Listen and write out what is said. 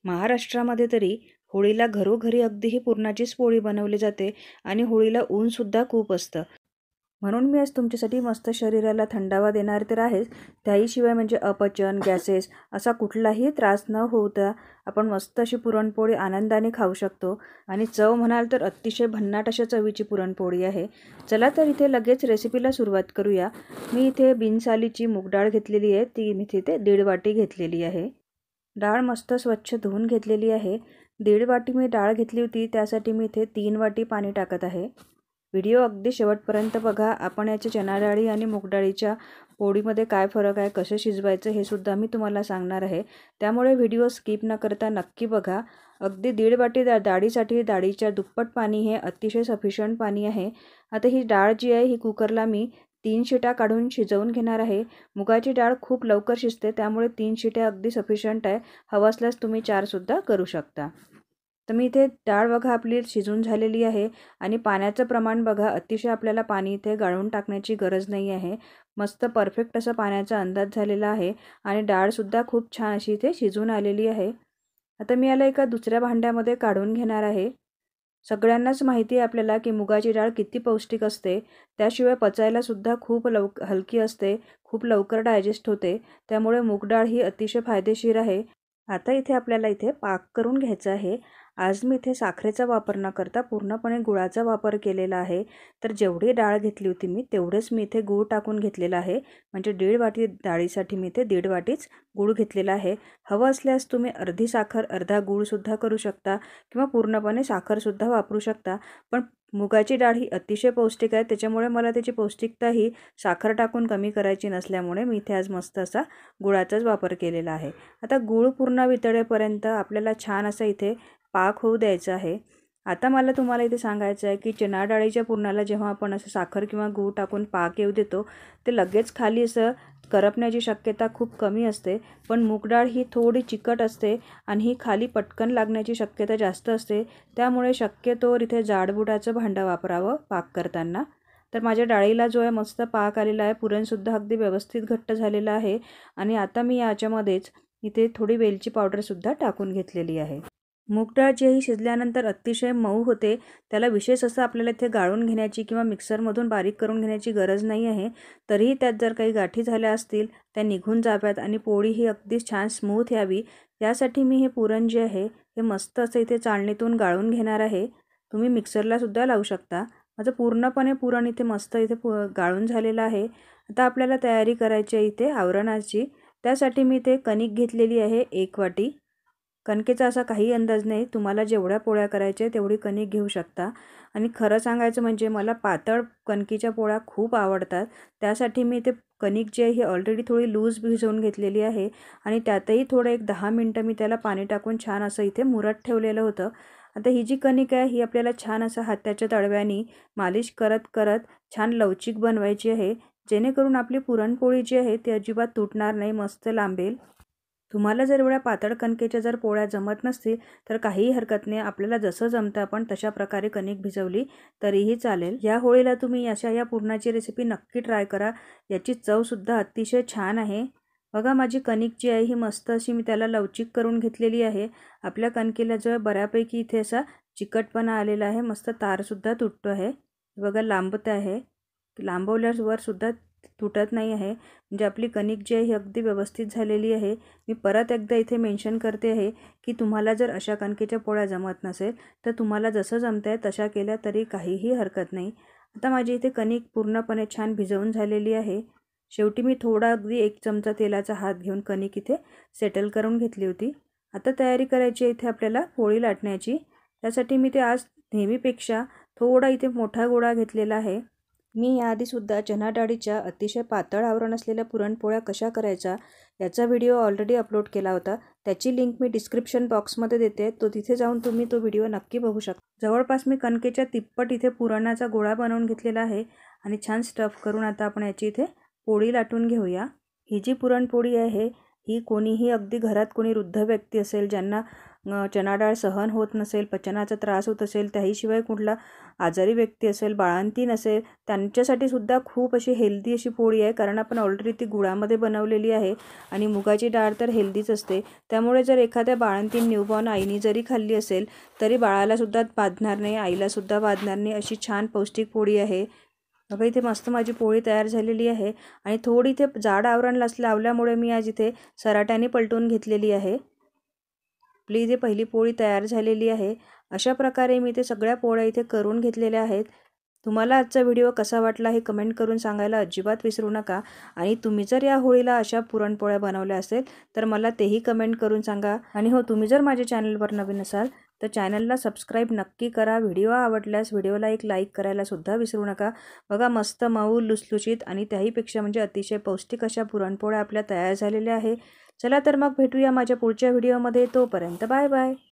महाराष्ट्रामध्ये तरी होळीला घरोघरी अगदी ही पुरणाचीच पोळी बनवली जाते आणि होळीला ऊनसुद्धा खूप असतं. म्हणून मी आज तुमच्यासाठी मस्त शरीराला थंडावा देणार तर आहेच, त्याहीशिवाय म्हणजे अपचन, गॅसेस असा कुठलाही त्रास न होता आपण मस्त अशी पुरणपोळी आनंदाने खाऊ शकतो. आणि चव म्हणाल तर अतिशय भन्नाट अशा चवीची पुरणपोळी आहे. चला तर इथे लगेच रेसिपीला सुरुवात करूया. मी इथे बिनसालीची मूग डाळ घेतलेली आहे, ती मी इथे 1.5 वाटी घेतलेली आहे. डाळ मस्त स्वच्छ धुवून घेतलेली आहे. 1.5 वाटी मी डाळ घेतली होती, त्यासाठी मी इथे 3 वाटी पाणी टाकत आहे. व्हिडिओ अगदी शेवटपर्यंत बघा. आपण याच्या चणा डाळी आणि मूग डाळीच्या पोळीमध्ये काय फरक आहे, कसे शिजवायचं हे सुद्धा मी तुम्हाला सांगणार आहे. त्यामुळे व्हिडिओ स्किप न करता नक्की बघा. अगदी 1.5 वाटी डाळीसाठी डाळीच्या दुप्पट पाणी हे अतिशय सफिशियंट पाणी आहे. आता ही डाळ जी आहे ही कुकरला मी 3 शिट्या काढून शिजवून घेणार आहे. मुगाची डाळ खूप लवकर शिजते, त्यामुळे 3 शिट्या अगदी सफिशियंट आहे. हवं असल्यास तुम्ही 4 सुद्धा करू शकता. तर मी इथे डाळ बघा आपली शिजून झालेली आहे आणि पाण्याचं प्रमाण बघा. अतिशय आपल्याला पाणी इथे गाळून टाकण्याची गरज नाही आहे. मस्त परफेक्ट असं पाण्याचा अंदाज झालेला आहे आणि डाळसुद्धा खूप छान अशी इथे शिजून आलेली आहे. आता मी याला एका दुसऱ्या भांड्यामध्ये काढून घेणार आहे. सगळ्यांनाच माहिती आहे आपल्याला की मुगाची डाळ किती पौष्टिक असते. त्याशिवाय पचायला सुद्धा खूप हलकी असते, खूप लवकर डायजेस्ट होते. त्यामुळे मूग डाळ ही अतिशय फायदेशीर आहे. आता इथे आपल्याला इथे पाक करून घ्यायचा आहे. आज मी इथे साखरेचा वापर न करता पूर्णपणे गुळाचा वापर केलेला आहे. तर जेवढी डाळ घेतली होती मी तेवढेच मी इथे गूळ टाकून घेतलेला आहे. म्हणजे 1.5 वाटी डाळीसाठी मी इथे 1.5 वाटीच गूळ घेतलेला आहे. हवं असल्यास तुम्ही अर्धी साखर अर्धा गूळसुद्धा करू शकता किंवा पूर्णपणे साखरसुद्धा वापरू शकता. पण मुगाची डाळ ही अतिशय पौष्टिक आहे, त्याच्यामुळे मला त्याची पौष्टिकता ही साखर टाकून कमी करायची नसल्यामुळे मी इथे आज मस्त असा गुळाचाच वापर केलेला आहे. आता गूळ पूर्ण वितळेपर्यंत आपल्याला छान असं इथे पाक होऊ द्यायचा आहे. आता मला तुम्हाला इथे सांगायचं आहे की चणा डाळीच्या पुरणाला जेव्हा आपण असं साखर किंवा गूळ टाकून पाक येऊ देतो, ते लगेच खाली असं करपण्याची शक्यता खूप कमी असते. पण मूग डाळ ही थोडी चिकट असते आणि ही खाली पटकन लागण्याची शक्यता जास्त असते. त्यामुळे शक्यतोवर इथे जाडबुडाचं भांडं वापरावं पाक करताना. तर माझ्या डाळीला जो आहे मस्त पाक आलेला आहे. पुरणसुद्धा अगदी व्यवस्थित घट्ट झालेलं आहे. आणि आता मी याच्यामध्येच इथे थोडी वेलची पावडरसुद्धा टाकून घेतलेली आहे. मूग डाळ जी ही शिजल्यानंतर अतिशय मऊ होते. त्याला विशेष असं आपल्याला इथे गाळून घेण्याची किंवा मिक्सरमधून बारीक करून घेण्याची गरज नाही आहे. तरीही त्यात जर काही गाठी झाल्या असतील त्या निघून जाव्यात आणि पोळी ही अगदी छान स्मूथ यावी, यासाठी मी हे पुरण जे आहे हे मस्त असं इथे चाळणीतून गाळून घेणार आहे. तुम्ही मिक्सरलासुद्धा लावू शकता. माझं पूर्णपणे पुरण इथे मस्त इथे गाळून झालेलं आहे. आता आपल्याला तयारी करायची आहे इथे आवरणाची. त्यासाठी मी इथे कणिक घेतलेली आहे 1 वाटी. कणकेचा असा काही अंदाज नाही, तुम्हाला जेवढ्या पोळ्या करायच्या तेवढी कणिक घेऊ शकता. आणि खरं सांगायचं म्हणजे मला पातळ कणकीच्या पोळ्या खूप आवडतात. त्यासाठी मी इथे कणिक जी आहे ही ऑलरेडी थोडी लूज भिजवून घेतलेली आहे आणि त्यातही थोडं एक 10 मिनटं मी त्याला पाणी टाकून छान असं इथे मुरत ठेवलेलं होतं. आता ही जी कणिक आहे ही आपल्याला छान असं हाताच्या तळव्याने मालिश करत करत छान लवचिक बनवायची आहे, जेणेकरून आपली पुरणपोळी जी आहे ती अजिबात तुटणार नाही, मस्त लांबेल. तुम्हाला जर एवढ्या पातळ कणकेच्या जर पोळ्या जमत नसतील तर काहीही हरकत नाही. आपल्याला जसं जमतं आपण तशा प्रकारे कणिक भिजवली तरीही चालेल. या होळीला तुम्ही या पुरणाची रेसिपी नक्की ट्राय करा. याची चवसुद्धा अतिशय छान आहे. बघा माझी कणिक जी आहे ही मस्त अशी मी त्याला लवचिक करून घेतलेली आहे. आपल्या कणकेला जो बऱ्यापैकी इथे असा चिकटपणा आलेला आहे. मस्त तारसुद्धा तुटतो आहे. बघा लांबत आहे. लांबवल्यावर सुद्धा तुटत नाही आहे. म्हणजे आपली कणिक जी आहे ही अगदी व्यवस्थित झालेली आहे. मी परत एकदा इथे मेन्शन करते आहे की तुम्हाला जर अशा कणकेच्या पोळ्या जमत नसेल तर तुम्हाला जसं जमतं आहे तशा केल्या तरी काहीही हरकत नाही. आता माझी इथे कणिक पूर्णपणे छान भिजवून झालेली आहे. शेवटी मी थोडा अगदी 1 चमचा तेलाचा हात घेऊन कणिक इथे सेटल करून घेतली होती. आता तयारी करायची इथे आपल्याला पोळी लाटण्याची. त्यासाठी मी ते आज नेहमीपेक्षा थोडा इथे मोठा गोळा घेतलेला आहे. मी याआधीसुद्धा चणा डाळीच्या अतिशय पातळ आवरण असलेल्या पुरणपोळ्या कशा करायचा याचा व्हिडिओ ऑलरेडी अपलोड केला होता. त्याची लिंक मी डिस्क्रिप्शन बॉक्समध्ये देते, तो तिथे जाऊन तुम्ही तो व्हिडिओ नक्की बघू शकता. जवळपास मी कणकेच्या तिप्पट इथे पुरणाचा गोळा बनवून घेतलेला आहे आणि छान स्टफ करून आता आपण याची इथे पोळी लाटून घेऊया. ही जी पुरणपोळी आहे ही कोणीही अगदी घरात कोणी वृद्ध व्यक्ती असेल ज्यांना चणा डाळ सहन होत नसेल, पचनाचा त्रास होत असेल, त्याहीशिवाय कुठला आजारी व्यक्ती असेल, बाळंतीण असेल, त्यांच्यासाठी सुद्धा खूप अशी हेल्दी अशी पोळी आहे. कारण आपण ऑलरेडी ती गुळामध्ये बनवलेली आहे आणि मुगाची डाळ तर हेल्दीच असते. त्यामुळे जर एखाद्या बाळंतीण न्यूबॉर्न आईने जरी खाल्ली असेल तरी बाळालासुद्धा बाधणार नाही, आईलासुद्धा बाधणार नाही, अशी छान पौष्टिक पोळी आहे. बघा इथे मस्त माझी पोळी तयार झालेली आहे आणि थोडी इथे जाड आवरण लावल्यामुळे मी आज इथे सराट्याने पलटून घेतलेली आहे. आपली इथे पहिली पोळी तयार झालेली आहे. अशा प्रकारे मी ते सगळ्या पोळ्या इथे करून घेतलेल्या आहेत. तुम्हाला आजचा व्हिडिओ कसा वाटला हे कमेंट करून सांगायला अजिबात विसरू नका. आणि तुम्ही जर या होळीला अशा पुरणपोळ्या बनवल्या असेल तर मला तेही कमेंट करून सांगा. आणि हो, तुम्ही जर माझ्या चॅनलवर नवीन असाल तर चॅनलला सबस्क्राईब नक्की करा. व्हिडिओ आवडल्यास व्हिडिओला एक लाईक करायला सुद्धा विसरू नका. बघा मस्त मऊ लुसलुशीत आणि त्याहीपेक्षा म्हणजे अतिशय पौष्टिक अशा पुरणपोळ्या आपल्या तयार झालेल्या आहे. चला तर मग भेटूया माझ्या पुढच्या व्हिडिओमध्ये. तोपर्यंत बाय बाय.